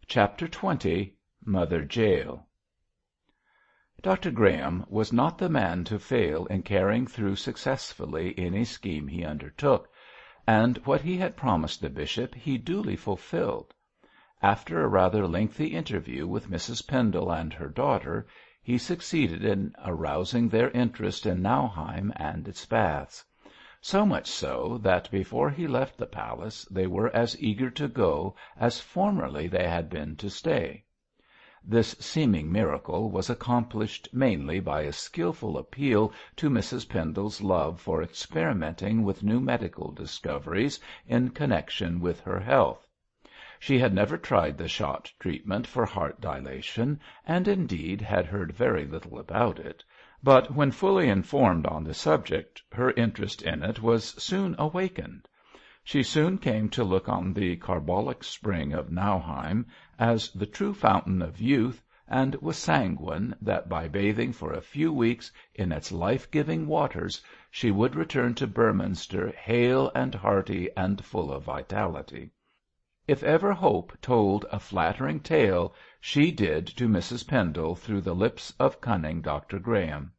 CHAPTER XX MOTHER Jael Dr Graham was not the man to fail in carrying through successfully any scheme he undertook, and what he had promised the bishop he duly fulfilled. After a rather lengthy interview with Mrs Pendle and her daughter, he succeeded in arousing their interest in Nauheim and its baths; so much so that before he left the palace they were as eager to go as formerly they had been to stay. This seeming miracle was accomplished mainly by a skilful appeal to Mrs Pendle's love for experimenting with new medical discoveries in connection with her health. She had never tried the shot treatment for heart dilation, and indeed had heard very little about it, but when fully informed on the subject her interest in it was soon awakened. She soon came to look on the carbolic spring of Nauheim as the true fountain of youth, and was sanguine that by bathing for a few weeks in its life-giving waters she would return to Beorminster hale and hearty and full of vitality. If ever hope told a flattering tale, she did to Mrs Pendle through the lips of cunning Dr Graham.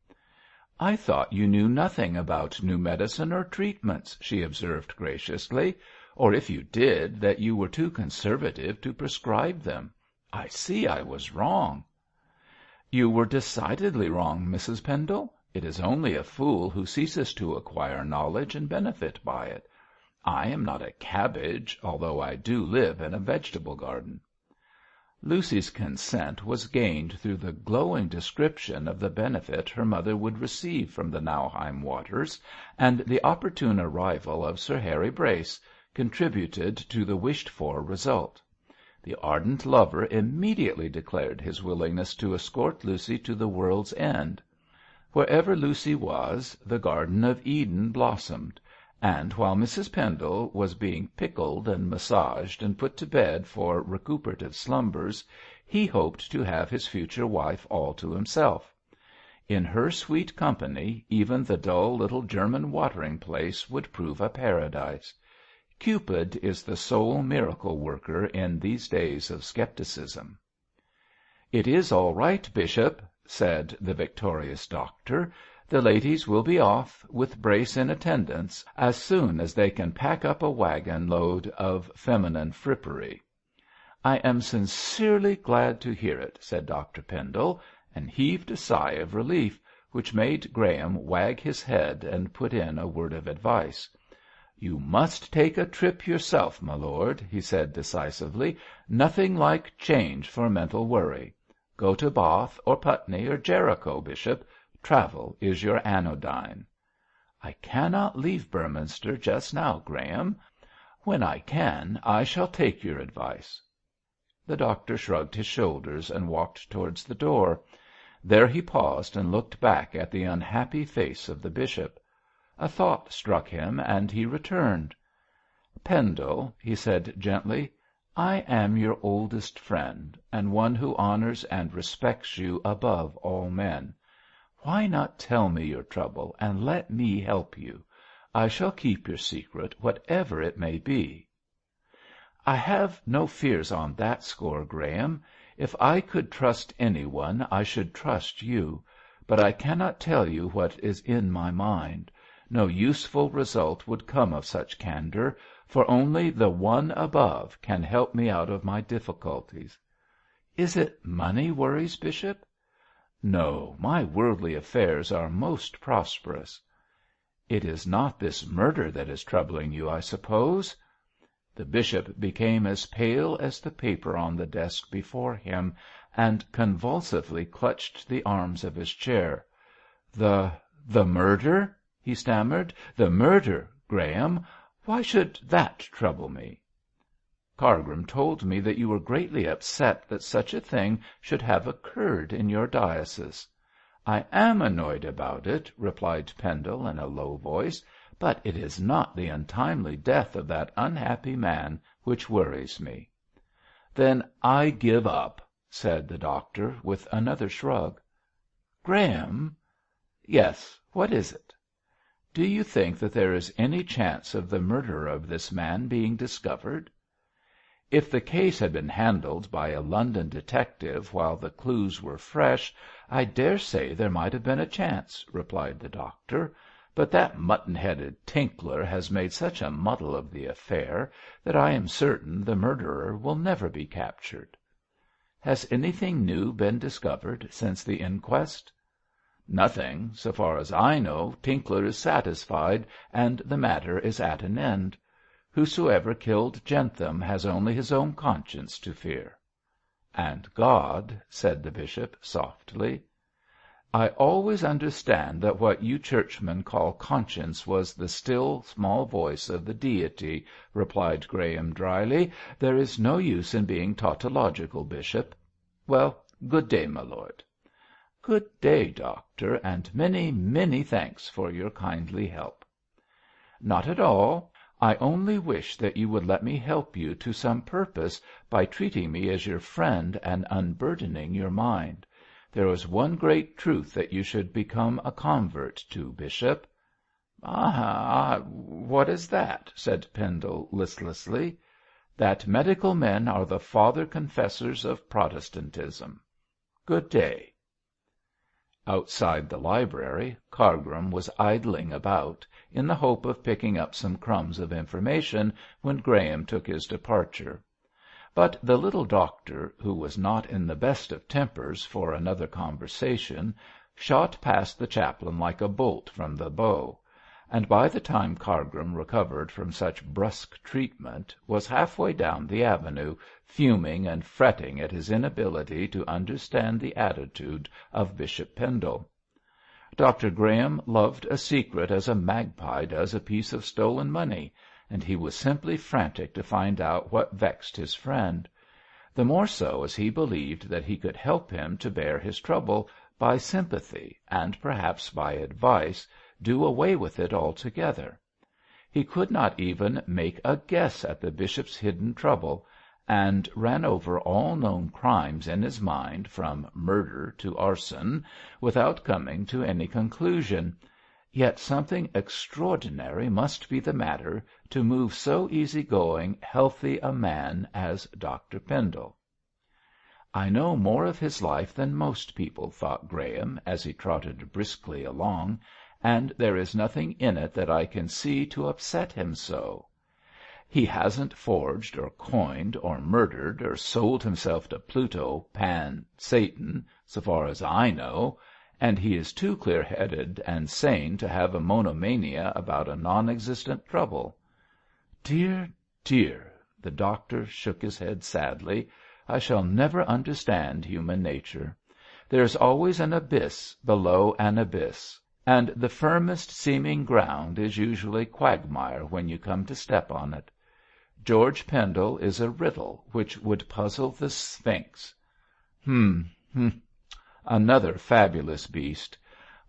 "I thought you knew nothing about new medicine or treatments," she observed graciously, "or if you did, that you were too conservative to prescribe them. I see I was wrong." "You were decidedly wrong, Mrs Pendle. It is only a fool who ceases to acquire knowledge and benefit by it. I am not a cabbage, although I do live in a vegetable garden." Lucy's consent was gained through the glowing description of the benefit her mother would receive from the Nauheim waters, and the opportune arrival of Sir Harry Brace contributed to the wished-for result. The ardent lover immediately declared his willingness to escort Lucy to the world's end. Wherever Lucy was, the Garden of Eden blossomed, and while Mrs Pendle was being pickled and massaged and put to bed for recuperative slumbers, he hoped to have his future wife all to himself. In her sweet company even the dull little German watering place would prove a paradise. Cupid is the sole miracle worker in these days of scepticism. "It is all right, Bishop," said the victorious doctor. "The ladies will be off, with Brace in attendance, as soon as they can pack up a waggon load of feminine frippery." "I am sincerely glad to hear it," said Dr Pendle, and heaved a sigh of relief, which made Graham wag his head and put in a word of advice. "You must take a trip yourself, my lord," he said decisively. "Nothing like change for mental worry. Go to Bath or Putney or Jericho, Bishop. Travel is your anodyne." "I cannot leave Beorminster just now, Graham. When I can, I shall take your advice." The doctor shrugged his shoulders and walked towards the door. There he paused and looked back at the unhappy face of the bishop. A thought struck him, and he returned. "Pendle," he said gently, "I am your oldest friend, and one who honours and respects you above all men. Why not tell me your trouble, and let me help you? I shall keep your secret, whatever it may be." "I have no fears on that score, Graham. If I could trust any one, I should trust you. But I cannot tell you what is in my mind. No useful result would come of such candour, for only the One above can help me out of my difficulties." "Is it money worries, Bishop?" "No, my worldly affairs are most prosperous." "It is not this murder that is troubling you, I suppose?" The bishop became as pale as the paper on the desk before him, and convulsively clutched the arms of his chair. The murder?" he stammered. "The murder, Graham. Why should that trouble me?" "Cargrim told me that you were greatly upset that such a thing should have occurred in your diocese." "I am annoyed about it," replied Pendle in a low voice, "but it is not the untimely death of that unhappy man which worries me." "Then I give up," said the doctor, with another shrug. "Graham." "Yes, what is it?" "Do you think that there is any chance of the murderer of this man being discovered?" If the case had been handled by a London detective while the clues were fresh, I dare say there might have been a chance," replied the doctor. "But that mutton-headed Tinkler has made such a muddle of the affair that I am certain the murderer will never be captured." "Has anything new been discovered since the inquest?" "Nothing. So far as I know, Tinkler is satisfied, and the matter is at an end. Whosoever killed Jentham has only his own conscience to fear." "And God," said the bishop, softly. "I always understand that what you churchmen call conscience was the still, small voice of the Deity," replied Graham, dryly. "There is no use in being tautological, Bishop. Well, good day, my lord." "Good day, doctor, and many, many thanks for your kindly help." "Not at all. I only wish that you would let me help you to some purpose by treating me as your friend and unburdening your mind. There is one great truth that you should become a convert to, Bishop." What is that?" said Pendle, listlessly. "That medical men are the father confessors of Protestantism. Good day." Outside the library, Cargrim was idling about, in the hope of picking up some crumbs of information when Graham took his departure. But the little doctor, who was not in the best of tempers for another conversation, shot past the chaplain like a bolt from the bow, and by the time Cargrim recovered from such brusque treatment was half-way down the avenue, fuming and fretting at his inability to understand the attitude of Bishop Pendle. Dr. Graham loved a secret as a magpie does a piece of stolen money, and he was simply frantic to find out what vexed his friend; the more so as he believed that he could help him to bear his trouble by sympathy, and perhaps by advice do away with it altogether. He could not even make a guess at the bishop's hidden trouble, and ran over all known crimes in his mind from murder to arson, without coming to any conclusion. Yet something extraordinary must be the matter to move so easy-going, healthy a man as Dr. Pendle. "I know more of his life than most people," thought Graham, as he trotted briskly along, "and there is nothing in it that I can see to upset him so. He hasn't forged or coined or murdered or sold himself to Pluto, Pan, Satan, so far as I know, and he is too clear-headed and sane to have a monomania about a non-existent trouble. Dear, dear," the doctor shook his head sadly, "I shall never understand human nature. There is always an abyss below an abyss, and the firmest seeming ground is usually quagmire when you come to step on it. George Pendle is a riddle which would puzzle the Sphinx. Another fabulous beast.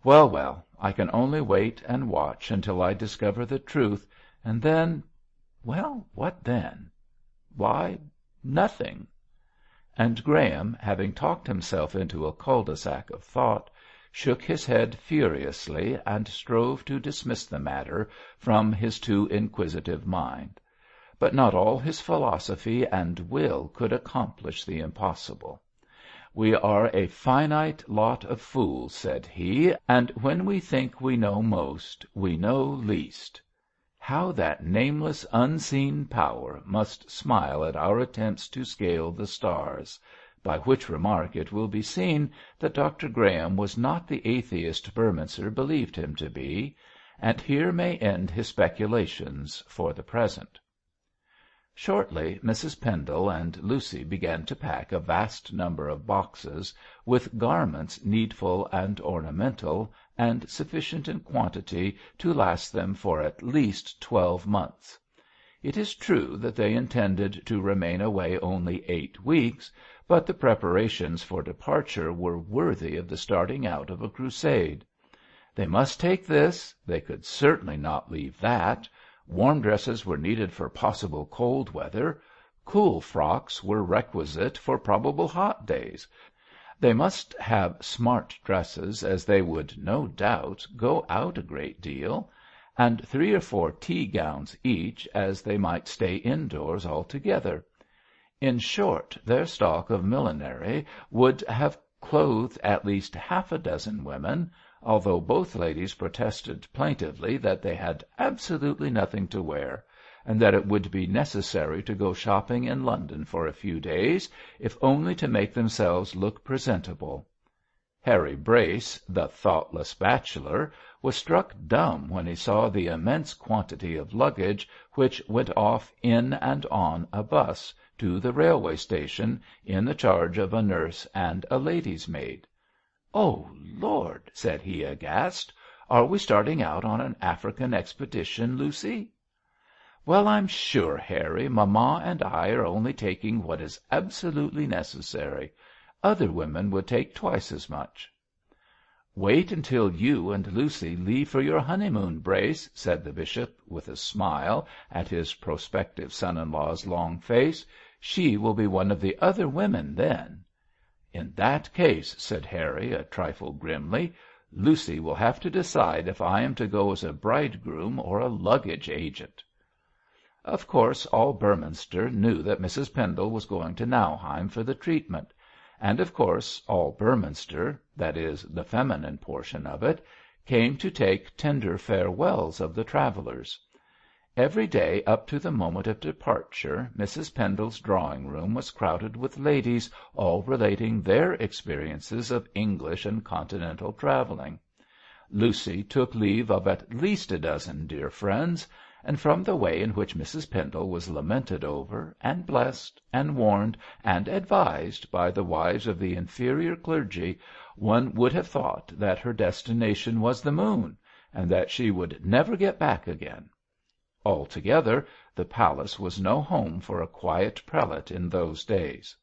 Well, well, I can only wait and watch until I discover the truth, and then, well, what then? Why, nothing." And Graham, having talked himself into a cul-de-sac of thought, shook his head furiously and strove to dismiss the matter from his too inquisitive mind. But not all his philosophy and will could accomplish the impossible. "We are a finite lot of fools," said he, "and when we think we know most, we know least. How that nameless, unseen power must smile at our attempts to scale the stars," by which remark it will be seen that Dr. Graham was not the atheist Beorminster believed him to be, and here may end his speculations for the present. Shortly Mrs. Pendle and Lucy began to pack a vast number of boxes, with garments needful and ornamental, and sufficient in quantity to last them for at least 12 months. It is true that they intended to remain away only 8 weeks, but the preparations for departure were worthy of the starting out of a crusade. They must take this, they could certainly not leave that. Warm dresses were needed for possible cold weather. Cool frocks were requisite for probable hot days. They must have smart dresses, as they would, no doubt, go out a great deal, and 3 or 4 tea gowns each, as they might stay indoors altogether. In short, their stock of millinery would have clothed at least half a dozen women, although both ladies protested plaintively that they had absolutely nothing to wear, and that it would be necessary to go shopping in London for a few days, if only to make themselves look presentable. Harry Brace, the thoughtless bachelor, was struck dumb when he saw the immense quantity of luggage which went off in and on a bus to the railway station in the charge of a nurse and a lady's maid. "Oh, Lord!" said he, aghast. "Are we starting out on an African expedition, Lucy?" "Well, I'm sure, Harry, mamma and I are only taking what is absolutely necessary. Other women would take twice as much." "Wait until you and Lucy leave for your honeymoon, Brace," said the bishop, with a smile at his prospective son-in-law's long face. "She will be one of the other women then." "In that case," said Harry, a trifle grimly, "Lucy will have to decide if I am to go as a bridegroom or a luggage agent." Of course all Beorminster knew that Mrs. Pendle was going to Nauheim for the treatment, and of course all Beorminster, that is, the feminine portion of it, came to take tender farewells of the travellers. Every day up to the moment of departure Mrs. Pendle's drawing-room was crowded with ladies, all relating their experiences of English and continental travelling. Lucy took leave of at least a dozen dear friends, and from the way in which Mrs. Pendle was lamented over, and blessed, and warned, and advised by the wives of the inferior clergy, one would have thought that her destination was the moon, and that she would never get back again. Altogether, the palace was no home for a quiet prelate in those days.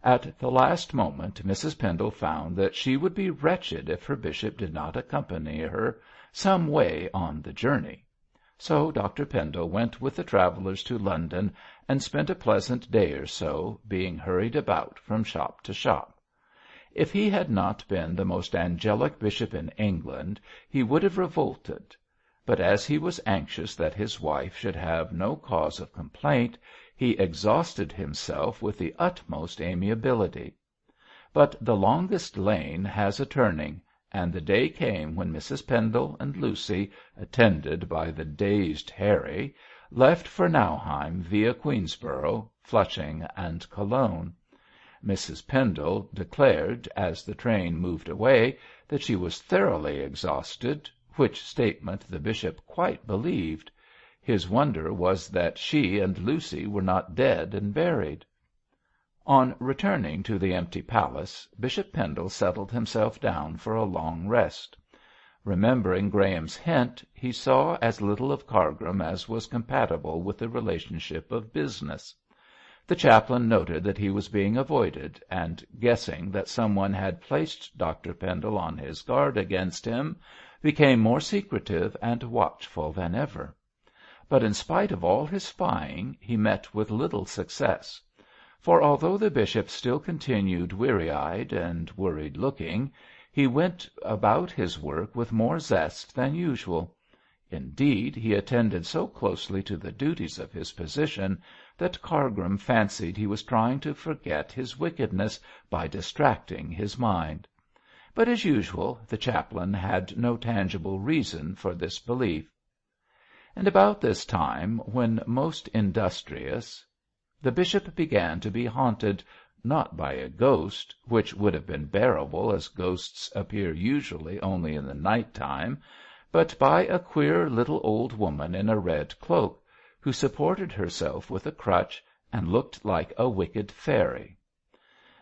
At the last moment Mrs. Pendle found that she would be wretched if her bishop did not accompany her some way on the journey. So Dr. Pendle went with the travellers to London, and spent a pleasant day or so, being hurried about from shop to shop. If he had not been the most angelic bishop in England, he would have revolted; but as he was anxious that his wife should have no cause of complaint, he exhausted himself with the utmost amiability. But the longest lane has a turning, and the day came when Mrs. Pendle and Lucy, attended by the dazed Harry, left for Nauheim via Queensborough, Flushing, and Cologne. Mrs. Pendle declared, as the train moved away, that she was thoroughly exhausted, which statement the bishop quite believed. His wonder was that she and Lucy were not dead and buried. On returning to the empty palace, Bishop Pendle settled himself down for a long rest. Remembering Graham's hint, he saw as little of Cargrim as was compatible with the relationship of business. The chaplain noted that he was being avoided, and, guessing that some one had placed Dr. Pendle on his guard against him, became more secretive and watchful than ever. But in spite of all his spying, he met with little success. For although the bishop still continued weary-eyed and worried-looking, he went about his work with more zest than usual. Indeed, he attended so closely to the duties of his position that Cargrim fancied he was trying to forget his wickedness by distracting his mind. But, as usual, the chaplain had no tangible reason for this belief. And about this time, when most industrious, the bishop began to be haunted, not by a ghost, which would have been bearable, as ghosts appear usually only in the night-time, but by a queer little old woman in a red cloak, who supported herself with a crutch, and looked like a wicked fairy.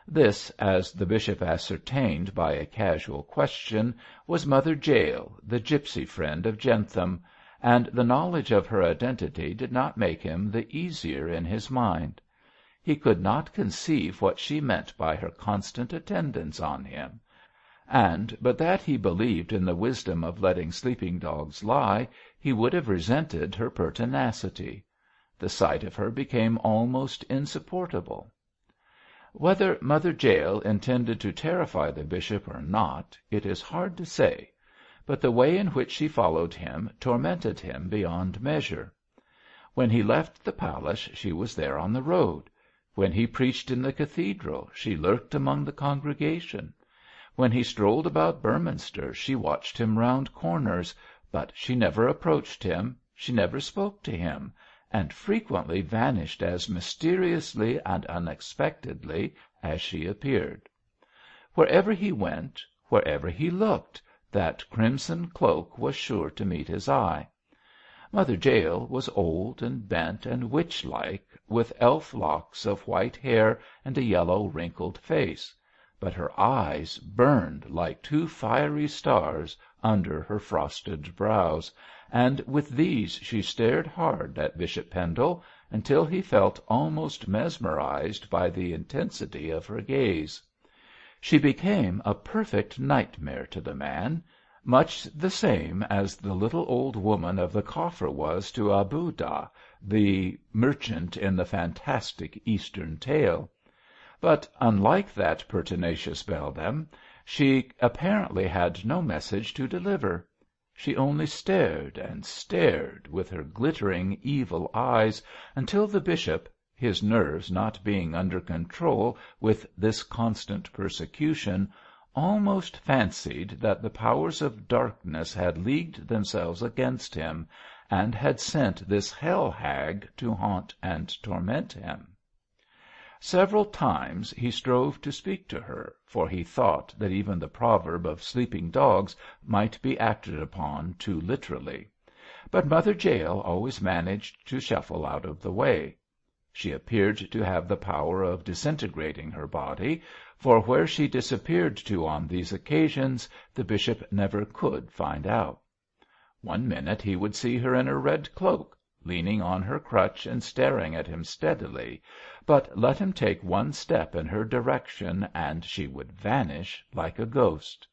This, as the bishop ascertained by a casual question, was Mother Jael, the gipsy friend of Jentham, and the knowledge of her identity did not make him the easier in his mind. He could not conceive what she meant by her constant attendance on him, and but that he believed in the wisdom of letting sleeping dogs lie, he would have resented her pertinacity. The sight of her became almost insupportable. Whether Mother Jael intended to terrify the bishop or not, it is hard to say, but the way in which she followed him tormented him beyond measure. When he left the palace she was there on the road. When he preached in the cathedral, she lurked among the congregation. When he strolled about Beorminster, she watched him round corners, but she never approached him, she never spoke to him, and frequently vanished as mysteriously and unexpectedly as she appeared. Wherever he went, wherever he looked, that crimson cloak was sure to meet his eye. Mother Jael was old and bent and witch-like, with elf locks of white hair and a yellow, wrinkled face, but her eyes burned like two fiery stars under her frosted brows, and with these she stared hard at Bishop Pendle until he felt almost mesmerized by the intensity of her gaze. She became a perfect nightmare to the man, much the same as the little old woman of the coffer was to Abu Dah, the merchant in the fantastic Eastern tale. But, unlike that pertinacious beldam, she apparently had no message to deliver. She only stared and stared with her glittering, evil eyes until the bishop, his nerves not being under control with this constant persecution, almost fancied that the powers of darkness had leagued themselves against him, and had sent this hell-hag to haunt and torment him. Several times he strove to speak to her, for he thought that even the proverb of sleeping dogs might be acted upon too literally. But Mother Jael always managed to shuffle out of the way. She appeared to have the power of disintegrating her body, for where she disappeared to on these occasions the bishop never could find out. One minute he would see her in her red cloak, leaning on her crutch and staring at him steadily, but let him take one step in her direction and she would vanish like a ghost.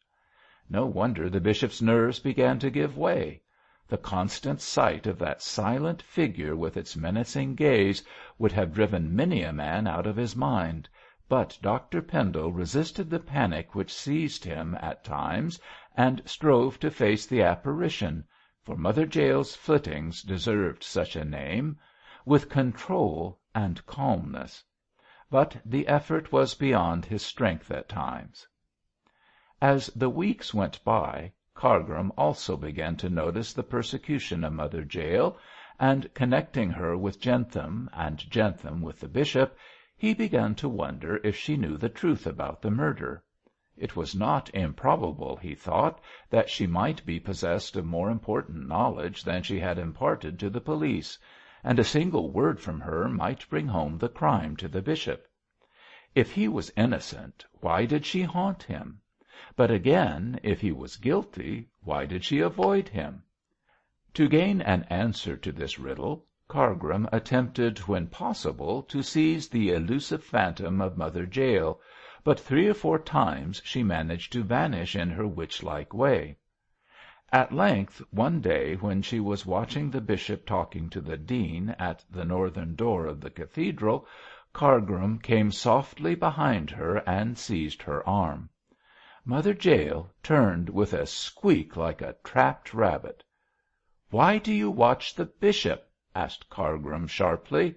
No wonder the bishop's nerves began to give way. The constant sight of that silent figure with its menacing gaze would have driven many a man out of his mind, but Dr. Pendle resisted the panic which seized him at times and strove to face the apparition, for Mother Jael's flittings deserved such a name, with control and calmness. But the effort was beyond his strength at times. As the weeks went by, Cargrim also began to notice the persecution of Mother Jael, and connecting her with Jentham, and Jentham with the bishop, he began to wonder if she knew the truth about the murder. It was not improbable, he thought, that she might be possessed of more important knowledge than she had imparted to the police, and a single word from her might bring home the crime to the bishop. If he was innocent, why did she haunt him? But again, if he was guilty, why did she avoid him? To gain an answer to this riddle, Cargrim attempted, when possible, to seize the elusive phantom of Mother Jael, but 3 or 4 times she managed to vanish in her witch-like way. At length, one day when she was watching the bishop talking to the dean at the northern door of the cathedral, Cargrim came softly behind her and seized her arm. Mother Jael turned with a squeak like a trapped rabbit. "Why do you watch the bishop?" asked Cargrim sharply.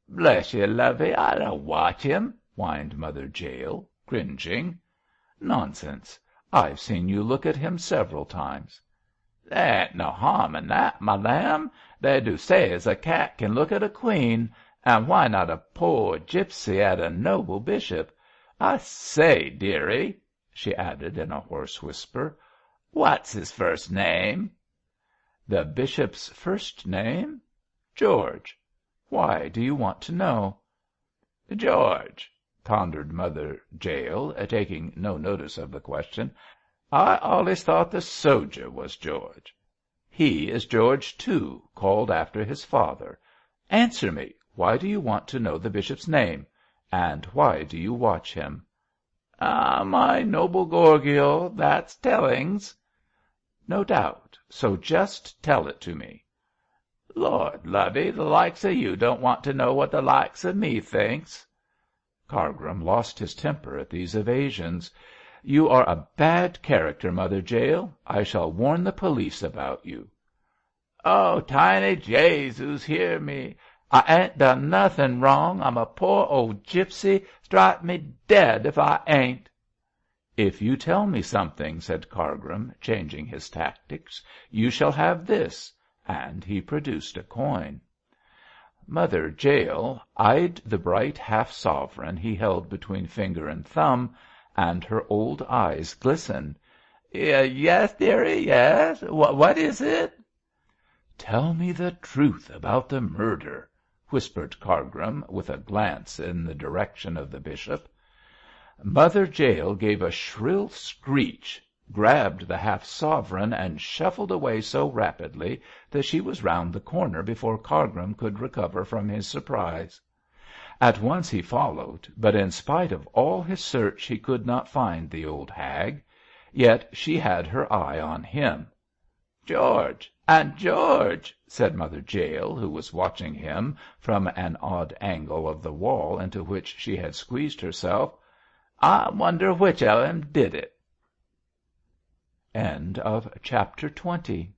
"Bless you, lovey, I don't watch him," whined Mother Jael, cringing. "Nonsense. I've seen you look at him several times." "There ain't no harm in that, my lamb. They do say as a cat can look at a queen, and why not a poor gipsy at a noble bishop? I say, dearie," she added in a hoarse whisper, "what's his first name?" "The bishop's first name? George. Why do you want to know?" "George," pondered Mother Jael, taking no notice of the question. "I allays thought the sojer was George." "He is George, too, called after his father. Answer me, why do you want to know the bishop's name? And why do you watch him?" "Ah, my noble Gorgio, that's tellings." "No doubt. So just tell it to me." "Lord, lovey, the likes of you don't want to know what the likes of me thinks." Cargrim lost his temper at these evasions. "You are a bad character, Mother Jael. I shall warn the police about you." "Oh, tiny Jesus, hear me. I ain't done nothing wrong. I'm a poor old gipsy. Strike me dead if I ain't." "If you tell me something," said Cargrim, changing his tactics, "you shall have this," and he produced a coin. Mother Jael eyed the bright half‐sovereign he held between finger and thumb, and her old eyes glistened. "Yes, dearie, yes. What is it?" "Tell me the truth about the murder," whispered Cargrim, with a glance in the direction of the bishop. Mother Jael gave a shrill screech, grabbed the half‐sovereign, and shuffled away so rapidly that she was round the corner before Cargrim could recover from his surprise. At once he followed, but in spite of all his search he could not find the old hag. Yet she had her eye on him. "George, and George," said Mother Jael, who was watching him from an odd angle of the wall into which she had squeezed herself, "I wonder which of 'em did it." Chapter 21